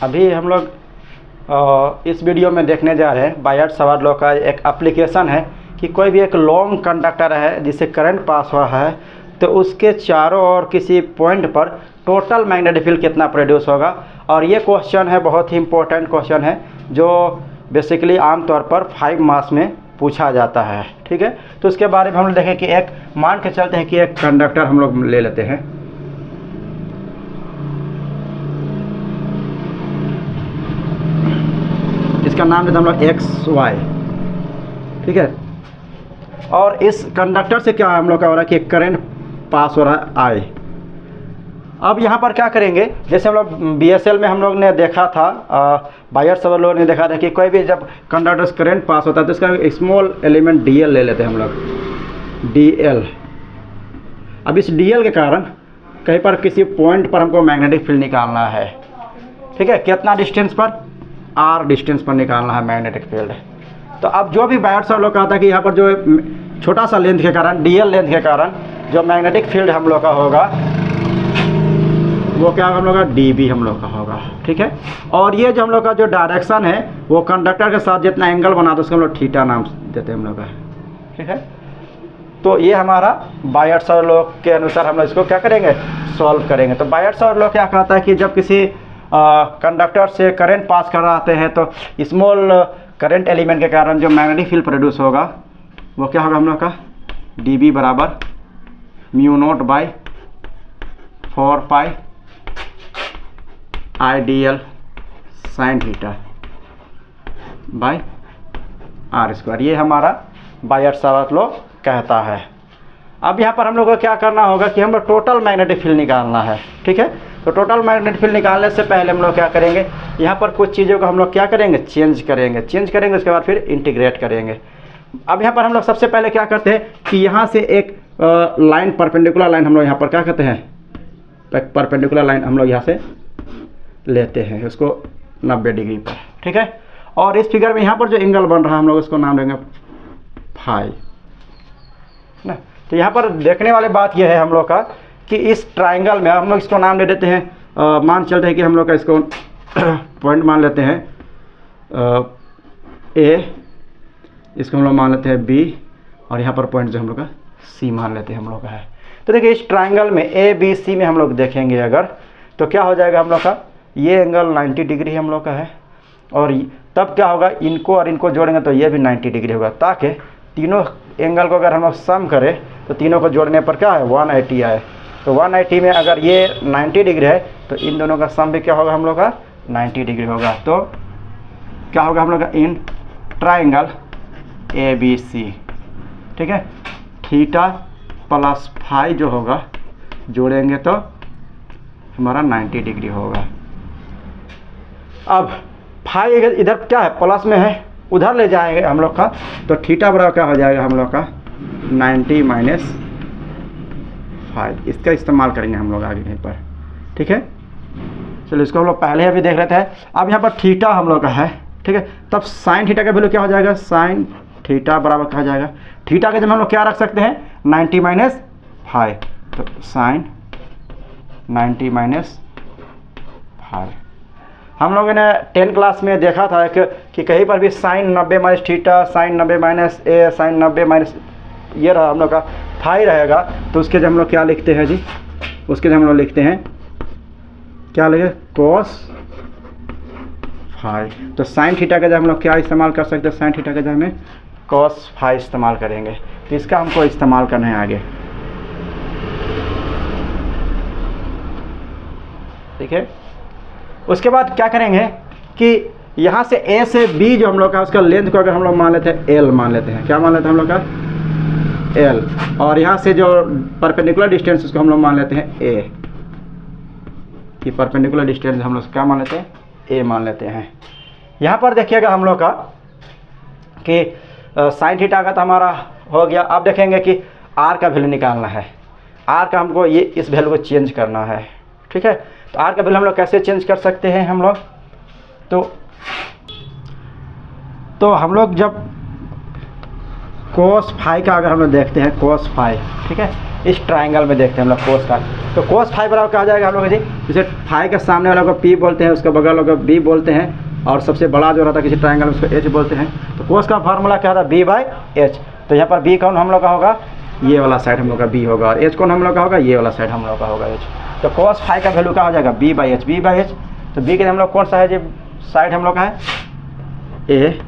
अभी हम लोग इस वीडियो में देखने जा रहे हैं बायट सवार लॉ का एक एप्लीकेशन है कि कोई भी एक लॉन्ग कंडक्टर है जिससे करंट पास हो रहा है, तो उसके चारों ओर किसी पॉइंट पर टोटल मैग्नेटिक फील्ड कितना प्रोड्यूस होगा। और ये क्वेश्चन है, बहुत ही इंपॉर्टेंट क्वेश्चन है जो बेसिकली आमतौर पर 5 मार्क्स में पूछा जाता है। ठीक है, तो उसके बारे में हम लोग देखें कि एक मान के चलते हैं कि एक कंडक्टर हम लोग ले लेते हैं। इसका नाम देते हम लोग XY। ठीक है, और इस कंडक्टर से क्या हम लोग का हो रहा है कि करंट पास हो रहा है I। अब यहाँ पर क्या करेंगे, जैसे हम लोग BSL में हम लोग ने देखा था, बायट सवार लोग ने देखा था कि कोई भी जब कंडक्टर से करंट पास होता है तो इसका स्मॉल एलिमेंट DL ले लेते हैं हम लोग, DL। अब इस DL के कारण कहीं पर किसी पॉइंट पर हमको मैग्नेटिक फील्ड निकालना है। ठीक है, कितना डिस्टेंस पर, R डिस्टेंस पर निकालना है मैग्नेटिक फील्ड। तो अब जो भी बायट सवार लोग कहा था कि यहाँ पर जो छोटा सा लेंथ के कारण, DL लेंथ के कारण जो मैग्नेटिक फील्ड हम लोग का होगा वो क्या हम लोग का dB हम लोग का होगा। ठीक है, और ये जो हम लोग का जो डायरेक्शन है वो कंडक्टर के साथ जितना एंगल बना दो उसको हम लोग थीटा नाम देते हैं हम लोग का। ठीक है, तो ये हमारा बायट सवार लोग के अनुसार हम लोग इसको क्या करेंगे, सॉल्व करेंगे। तो बायट सवार लोग क्या कहता है कि जब किसी कंडक्टर से करंट पास कर रहे हैं तो स्मॉल करंट एलिमेंट के कारण जो मैग्नेटिक फील्ड प्रोड्यूस होगा वो क्या होगा हम लोग का, dB बराबर μ0/4π IDL sin theta by R²। ये हमारा बायट सवार लॉ कहता है। अब यहाँ पर हम लोग को क्या करना होगा कि हम लोग टोटल मैग्नेटिक फील्ड निकालना है। ठीक है, तो टोटल मैग्नेटिक फील्ड निकालने से पहले हम लोग क्या करेंगे, यहाँ पर कुछ चीज़ों को हम लोग क्या करेंगे, चेंज करेंगे, उसके बाद फिर इंटीग्रेट करेंगे। अब यहाँ पर हम लोग सबसे पहले क्या करते हैं कि यहाँ से एक लाइन, परपेंडिकुलर लाइन हम लोग यहाँ पर क्या कहते हैं, परपेंडिकुलर लाइन हम लोग यहाँ से लेते हैं उसको 90 डिग्री पर। ठीक है, और इस फिगर में यहाँ पर जो एंगल बन रहा है हम लोग उसको नाम देंगे फाई ना। तो यहाँ पर देखने वाली बात यह है हम लोग का कि इस ट्राइंगल में हम लोग इसको नाम दे देते हैं, मान चलते हैं कि हम लोग का इसको पॉइंट मान लेते हैं A, इसको हम लोग मान लेते हैं B, और यहाँ पर पॉइंट जो हम लोग का C मान लेते हैं हम लोग का है। तो देखिए इस ट्राइंगल में ABC में हम लोग देखेंगे अगर, तो क्या हो जाएगा हम लोग का, ये एंगल 90 डिग्री हम लोग का है, और तब क्या होगा, इनको और इनको जोड़ेंगे तो ये भी 90 डिग्री होगा, ताकि तीनों एंगल को अगर हम लोग सम करें तो तीनों को जोड़ने पर क्या है, 180 आए। तो 180 में अगर ये 90 डिग्री है तो इन दोनों का सम भी क्या होगा हम लोग का, 90 डिग्री होगा। तो क्या होगा हम लोग का, इन ट्राइंगल ABC। ठीक है, थीटा प्लस फाई जो होगा जोड़ेंगे तो हमारा 90 डिग्री होगा। अब फाई इधर क्या है, प्लस में है, उधर ले जाएंगे हम लोग का, तो थीटा बराबर क्या हो जाएगा हम लोग का 90 माइनस 5। इसका इस्तेमाल करेंगे हम लोग आगे कहीं पर। ठीक है, चलो इसको हम लोग पहले अभी देख लेते हैं। अब यहाँ पर थीटा हम लोग का है। ठीक है, तब साइन थीटा का वैल्यू क्या हो जाएगा, साइन थीटा बराबर क्या हो जाएगा, थीटा के जब हम लोग क्या रख सकते हैं, 90 माइनस 5, तो साइन 90 माइनस 5। हम लोगों ने 10 क्लास में देखा था कि कहीं पर भी sine 90 minus theta, sine 90 minus A, sine 90 minus ये रहा हम लोग का फाई रहेगा, तो उसके जब हम लोग क्या लिखते हैं जी, उसके जब हम लोग लिखते हैं क्या लिखे, कोस फाई। तो साइन थीटा का जब हम लोग क्या इस्तेमाल कर सकते हैं, साइन थीटा का जब हमें कोस फाई इस्तेमाल करेंगे, तो इसका हमको इस्तेमाल करना है आगे। ठीक है, उसके बाद क्या करेंगे कि यहाँ से A से B जो हम लोग का उसका लेंथ को अगर हम लोग मान लेते हैं L मान लेते हैं, क्या मान लेते हैं हम लोग का, L, और यहाँ से जो परपेंडिकुलर डिस्टेंस उसको हम लोग मान लेते हैं A, कि परपेंडिकुलर डिस्टेंस हम लोग क्या मान लेते हैं, A मान लेते हैं। यहाँ पर देखिएगा हम लोग का कि साइन थीटा का तो हमारा हो गया। अब देखेंगे कि R का वैल्यू निकालना है, R का हमको ये इस वैल्यू को चेंज करना है। ठीक है, तो R का वैल्यू हम लोग कैसे चेंज कर सकते हैं हम लोग, तो हम लोग जब कोस फाई का अगर हम लोग देखते हैं, कोस फाई, ठीक है, इस ट्राइंगल में देखते हैं हम लोग कोस का। तो कोस फाई बराबर क्या हो जाएगा हम लोग जी, जैसे फाई के सामने वाला को पी बोलते हैं, उसके बगल वाला को बी बोलते हैं, और सबसे बड़ा जो रहता है किसी ट्राइंगल में उसको एच बोलते हैं। तो कोस का फार्मूला क्या था, बी बाई एच। तो यहाँ पर बी कौन हम लोग का होगा, ये वाला साइड हम लोग का बी होगा, और एच कौन हम लोग का होगा, ये वाला साइड हम लोग का होगा एच। तो कोस फाई का वैल्यू क्या हो जाएगा, B by H. B by H, तो बी के हम लोग कौन सा है जी, साइड हम लोग का है ए,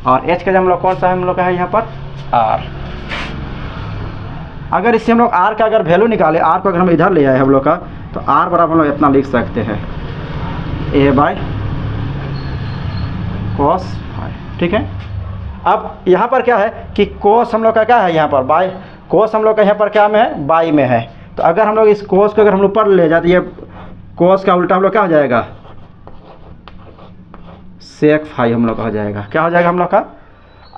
और एच का हम लोग कौन सा है हम लोग का है यहाँ पर आर। अगर इससे हम लोग आर का अगर वैल्यू निकाले, आर को अगर हम इधर ले आए हम लोग का, तो आर बराबर हम लोग इतना लिख सकते हैं, ए बाई कोस फाई। ठीक है, अब यहाँ पर क्या है कि कोस हम लोग का क्या है यहाँ पर बाई, कोस हम लोग का यहाँ पर क्या में है, बाई में है। तो अगर हम लोग इस कोस को अगर हम लोग ऊपर ले जाते, ये कोस का उल्टा हम लोग क्या हो जाएगा, सेक फाई हम लोग का हो जाएगा। क्या हो जाएगा हम लोग का,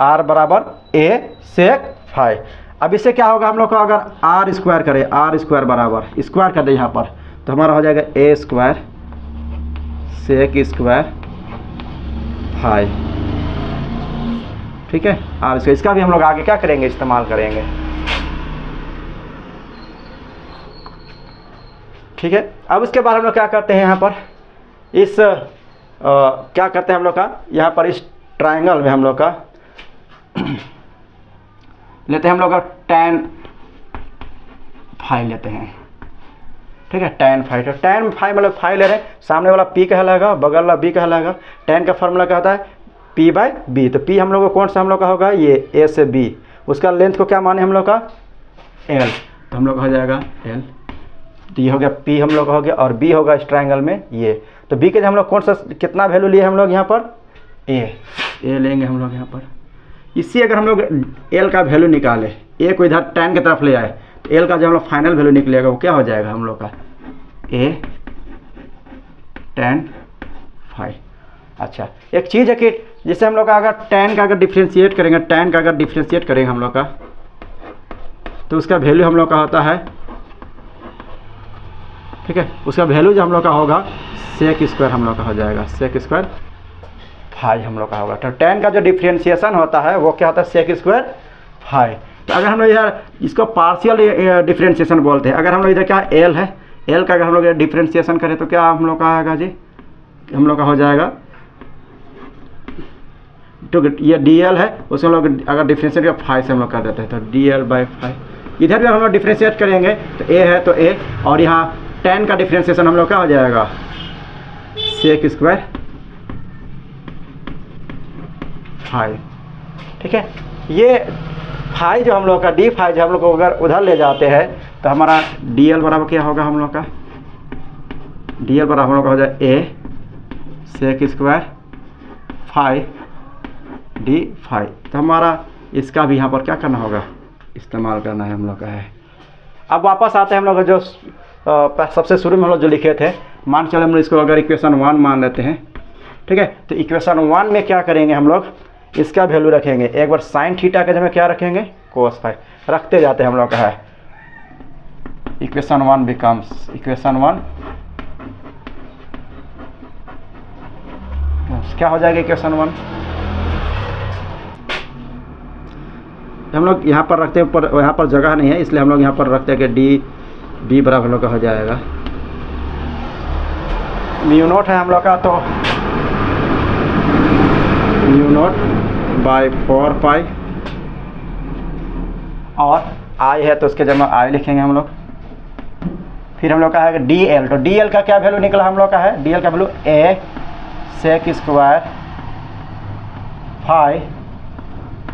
आर बराबर ए सेक फाई। अब इससे क्या होगा हम लोग का, अगर आर स्क्वायर करें, आर स्क्वायर बराबर स्क्वायर कर दे यहाँ पर, तो हमारा हो जाएगा ए स्क्वायर सेक स्क्वायर फाई। ठीक है, आर स्क्वायर, इसका भी हम लोग आगे क्या करेंगे, इस्तेमाल करेंगे। ठीक है, अब इसके बाद हम लोग क्या करते हैं यहाँ पर, इस क्या करते हैं हम लोग का, यहाँ पर इस ट्राइंगल में हम लोग का लेते हैं हम लोग का tan फाई लेते हैं। ठीक है, tan फाई, तो tan फाई मतलब फाई ले रहे हैं, सामने वाला p कहलाएगा, बगल वाला b कहलाएगा। tan का फॉर्मूला क्या होता है, p बाई बी। तो p हम लोग को कौन सा हम लोग का होगा, ये a से b, उसका लेंथ को क्या माने हम लोग का l, तो हम लोग का हो जाएगा l। तो ये हो गया p हम लोग का हो गया, और b होगा इस ट्राइंगल में ये। तो b के हम लोग कौन सा कितना वैल्यू लिए हम लोग यहाँ पर, a लेंगे हम लोग यहाँ पर। इसी अगर हम लोग l का वैल्यू निकाले, a को इधर tan की तरफ ले आए, तो l का जो हम लोग फाइनल वैल्यू निकलेगा वो क्या हो जाएगा हम लोग का, a tan फाई। अच्छा, एक चीज़ है कि जैसे हम लोग का अगर tan का अगर डिफ्रेंशिएट करेंगे, tan का अगर डिफ्रेंशिएट करेंगे हम लोग का, तो उसका वैल्यू हम लोग का होता है, ठीक है, उसका वैल्यू जो हम लोग का होगा सेक स्क्वायर हम लोग का हो जाएगा, सेक स्क्वायर फाई हम लोग का होगा। तो tan का जो डिफ्रेंशिएशन होता है वो क्या होता है, सेक स्क्वायर फाई। तो अगर हम लोग इधर इसको पार्शियल डिफ्रेंशिएशन बोलते हैं, अगर हम लोग इधर क्या l है, l का अगर हम लोग डिफ्रेंशिएशन करें तो क्या हम लोग का आएगा जी, हम लोग का हो जाएगा, तो ये dl है, उसमें हम लोग अगर डिफ्रेंशिएट फाई से हम लोग कर देते हैं, तो dl बाई फाई। इधर भी हम लोग डिफ्रेंशिएट करेंगे तो a है तो a, और यहाँ tan का डिफ्रेंशिएशन हम लोग क्या हो जाएगा, सेक स्क्वायर फाई। ठीक है, ये फाई जो हम लोग का डी फाई जो हम लोग को अगर उधर ले जाते हैं, तो हमारा डी एल बराबर क्या होगा हम लोग का, डी एल बराबर हम लोग का हो जाए a sec square phi d phi. तो हमारा इसका भी यहाँ पर क्या करना होगा, इस्तेमाल करना है हम लोग का है। अब वापस आते हैं हम लोग जो सबसे शुरू में हम लोग जो लिखे थे, मान चले हम लोग इसको अगर इक्वेशन 1 मान लेते हैं। ठीक है, तो इक्वेशन 1 में क्या करेंगे हम लोग, इसका वैल्यू रखेंगे, एक बार साइन थीटा के जगह क्या रखेंगे, कोस फाई, रखते जाते हैं हम लोग का है। इक्वेशन 1 बिकम्स, इक्वेशन 1 क्या हो जाएगा, इक्वेशन 1 हम लोग यहाँ पर रखते हैं, पर यहाँ पर जगह नहीं है इसलिए हम लोग यहाँ पर रखते हैं कि डी बी बराबर हम लोग का हो जाएगा म्यू नॉट है हम लोग का, तो म्यू नॉट बाई 4 पाई, और आई है तो उसके जगह आई लिखेंगे हम लोग। फिर हम लोग का है डी एल, तो डी एल का क्या वैल्यू निकला हम लोग का है, डी एल का value a sec square phi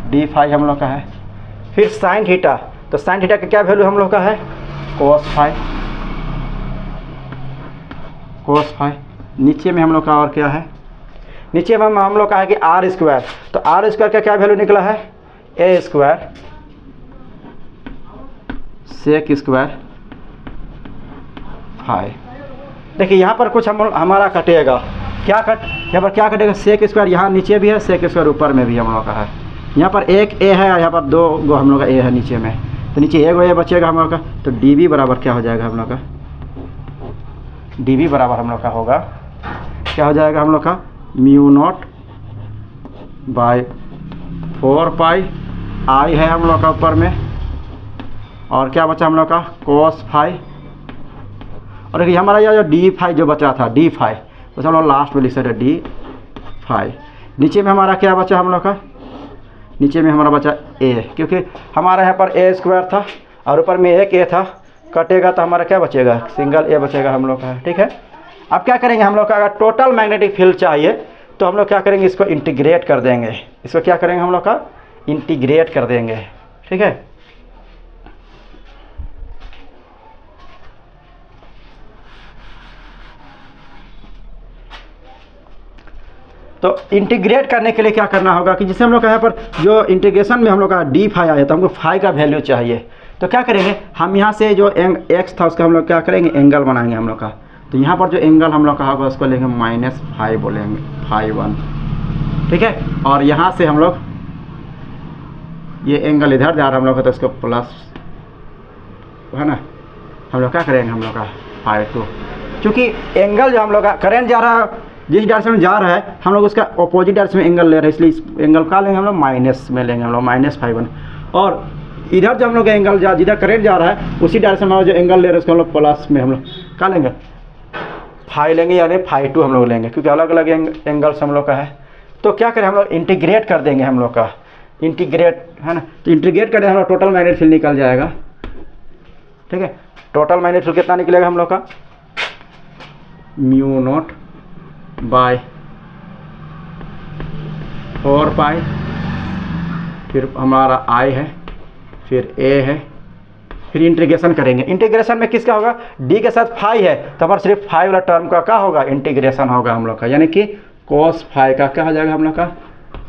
d phi हम लोग का है। फिर साइन थीटा, तो साइन थीटा का क्या वैल्यू हम लोग का है, कोस फाई, कोस फाई। नीचे में हम लोग का और क्या है, नीचे में हम लोग का है कि आर स्क्वायर, तो आर स्क्वायर का क्या वैल्यू निकला है, ए स्क्वायर सेक स्क्वायर फाई। देखिए यहाँ पर कुछ हमारा कटेगा, क्या कट, यहाँ पर क्या कटेगा, सेक स्क्वायर यहाँ नीचे भी है, सेक स्क्वायर ऊपर में भी हम लोग का है। यहाँ पर एक ए है, यहाँ पर 2 गो हम लोग का ए है नीचे में, तो नीचे एक ए बचेगा हम लोग का, तो डी बी बराबर क्या हो जाएगा हम लोग का, डी बी बराबर हम लोग का होगा, क्या हो जाएगा हम लोग का, म्यू नॉट बाई 4 पाई आई है हम लोग का ऊपर में, और क्या बचा हम लोग का कोस फाई, और ये हमारा यह जो डी फाई जो बचा था डी फाई, तो हम लोग लास्ट में लिख सकते डी फाई। नीचे में हमारा क्या बचा हम लोग का, नीचे में हमारा बचा ए, क्योंकि हमारा यहाँ पर ए स्क्वायर था और ऊपर में एक ए था, कटेगा तो हमारा क्या बचेगा, सिंगल ए बचेगा हम लोग का। ठीक है, अब क्या करेंगे हम लोग का, अगर टोटल मैग्नेटिक फील्ड चाहिए तो हम लोग क्या करेंगे, इसको इंटीग्रेट कर देंगे, इसको क्या करेंगे हम लोग का इंटीग्रेट कर देंगे। ठीक है, तो इंटीग्रेट करने के लिए क्या करना होगा कि जैसे हम लोग का यहाँ पर जो इंटीग्रेशन में हम लोग का डी फाई आया तो हमको फाई का वैल्यू चाहिए, तो क्या करेंगे हम यहाँ से जो एक्स था उसका हम लोग क्या करेंगे एंगल बनाएंगे हम लोग का। तो यहाँ पर जो एंगल हम लोग का होगा उसको लेंगे -फाई बोलेंगे, फाई 1। ठीक है, और यहाँ से हम लोग ये एंगल इधर जा रहा है हम लोग का, तो इसको प्लस है ना, हम लोग क्या करेंगे हम लोग का फाई 2, क्योंकि एंगल जो हम लोग का करेंट जा रहा है जिस डायरेक्शन में जा रहा है हम लोग उसका अपोजिट डायरेक्शन में एंगल ले रहे हैं, इसलिए इस एंगल का लेंगे हम लोग माइनस में लेंगे हम लोग -फाई 1। और इधर जो हम लोग का एंगल जिधर करंट जा रहा है उसी डायरेक्शन में जो एंगल ले रहे हैं उसको हम लोग प्लस में हम लोग क्या लेंगे फाई लेंगे, यानी फाई 2 हम लोग लेंगे, क्योंकि अलग अलग एंगल्स हम लोग का है। तो क्या करें हम लोग इंटीग्रेट कर देंगे हम लोग का, इंटीग्रेट है ना, तो इंटीग्रेट करें हम लोग टोटल मैग्नेटिक फील्ड निकल जाएगा। ठीक है, टोटल मैग्नेटिक फील्ड कितना निकलेगा हम लोग का μ0 बाय 4 पाई, फिर हमारा आई है, फिर ए है, फिर इंटीग्रेशन करेंगे। इंटीग्रेशन में किसका होगा, डी के साथ फाई है तो हमारा सिर्फ फाई वाला टर्म का क्या होगा इंटीग्रेशन होगा हम लोग का, यानी कि कोस फाई का क्या हो जाएगा हम लोग का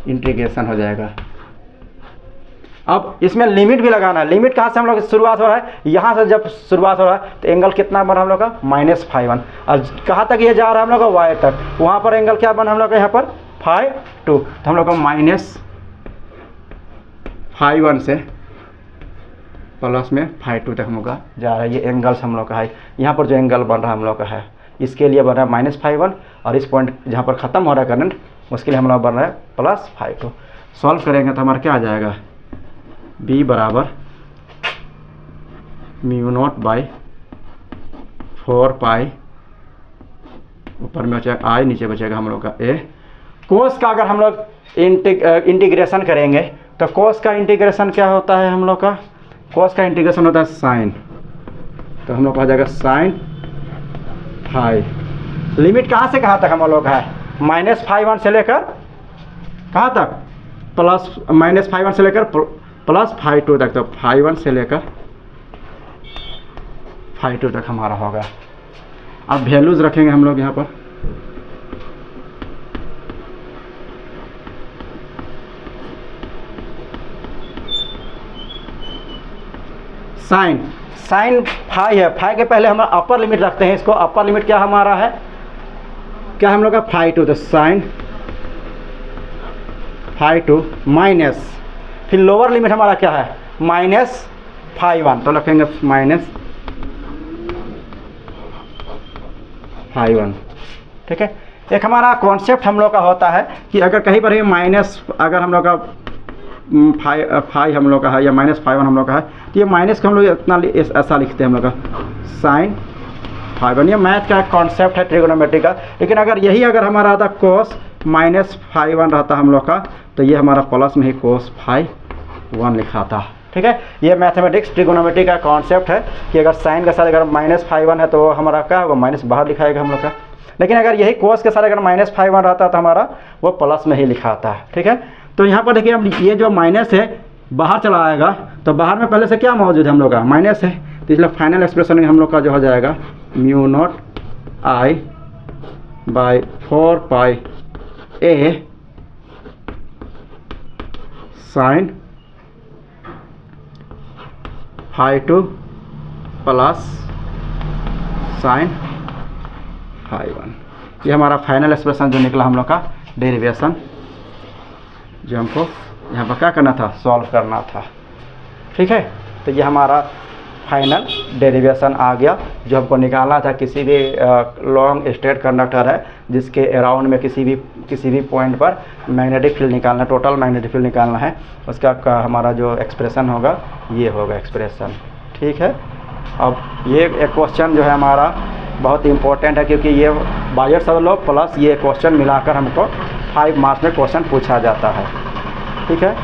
इंटीग्रेशन हो जाएगा। अब इसमें लिमिट भी लगाना है, लिमिट कहाँ से हम लोग शुरुआत हो रहा है, यहाँ से जब शुरुआत हो रहा है तो एंगल कितना बना हम लोग का -फाई 1, और कहाँ तक ये जा रहा है हम लोग का वाई तक, वहाँ पर एंगल क्या बना हम लोग का यहाँ पर फाई 2, तो हम लोग का -फाई 1 से प्लस में फाई 2 तक हम लोग का जा रहा है। ये एंगल्स हम लोग का है, यहाँ पर जो एंगल बन रहा है हम लोग का है इसके लिए बन रहा है -फाई 1, और इस पॉइंट जहाँ पर ख़त्म हो रहा है करंट उसके लिए हम लोग बन रहा है +फाई 2। सॉल्व करेंगे तो हमारा क्या आ जाएगा, b बराबर μ0 बाई 4 पाई, ऊपर में बचेगा आई, नीचे बचेगा हम लोग का a। कोस का अगर हम लोग इंटीग्रेशन करेंगे तो कोस का इंटीग्रेशन क्या होता है हम लोग का, कोस का इंटीग्रेशन होता है साइन, तो हम लोग का आ जाएगा साइन फाई। लिमिट कहाँ से कहाँ तक हम लोग का है, -फाई 1 से लेकर कहाँ तक -फाई 1 से लेकर +फाई 2 तक, तो फाई 1 से लेकर फाई 2 तक हमारा होगा। अब वैल्यूज रखेंगे हम लोग यहाँ पर, साइन फाई है, फाई के पहले हम अपर लिमिट रखते हैं, इसको अपर लिमिट क्या हमारा है, क्या हम लोग का फाई 2, तो साइन फाई 2 माइनस, फिर लोअर लिमिट हमारा क्या है -फाई 1, तो रखेंगे -फाई 1। ठीक है, एक हमारा कॉन्सेप्ट हम लोग का होता है कि अगर कहीं पर भी माइनस, अगर हम लोग का फाई हम लोग का है या -फाई 1 हम लोग का है, तो ये माइनस को हम लोग इतना ऐसा लिखते हैं हम लोग का साइन फाई 1। ये मैथ का कॉन्सेप्ट है ट्रिगोनोमेट्री का, लेकिन अगर यही अगर हमारा आता कोस -फाई 1 रहता हम लोग का, तो ये हमारा प्लस में ही कोस फाई 1 लिखा था। ठीक है, ये मैथमेटिक्स ट्रिगोनोमेट्री का कॉन्सेप्ट है कि अगर साइन के साथ अगर -फाई 1 है तो हमारा क्या होगा माइनस बाहर लिखाएगा हम लोग का, लेकिन अगर यही कोस के साथ अगर -फाई 1 रहता तो हमारा वो प्लस में ही लिखा आता है। ठीक है, तो यहाँ पर देखिए हम ये जो माइनस है बाहर चला आएगा, तो बाहर में पहले से क्या मौजूद है हम लोग का माइनस है, तो इसलिए फाइनल एक्सप्रेशन में हम लोग का जो हो जाएगा μ0 I by 4 pi a sine phi 2 plus sine phi 1। ये हमारा फाइनल एक्सप्रेशन जो निकला हम लोग का डेरिवेशन, जो हमको यहाँ पर क्या करना था सॉल्व करना था। ठीक है, तो ये हमारा फाइनल डेरिवेशन आ गया जो हमको निकालना था। किसी भी लॉन्ग स्ट्रेट कंडक्टर है जिसके अराउंड में किसी भी पॉइंट पर मैग्नेटिक फील्ड निकालना, टोटल मैग्नेटिक फील्ड निकालना है, उसका हमारा जो एक्सप्रेशन होगा ये होगा एक्सप्रेशन। ठीक है। अब ये एक क्वेश्चन जो है हमारा बहुत इम्पोर्टेंट है, क्योंकि ये बायर्स लॉ प्लस ये क्वेश्चन मिलाकर हमको 5 मार्क्स में क्वेश्चन पूछा जाता है। ठीक है।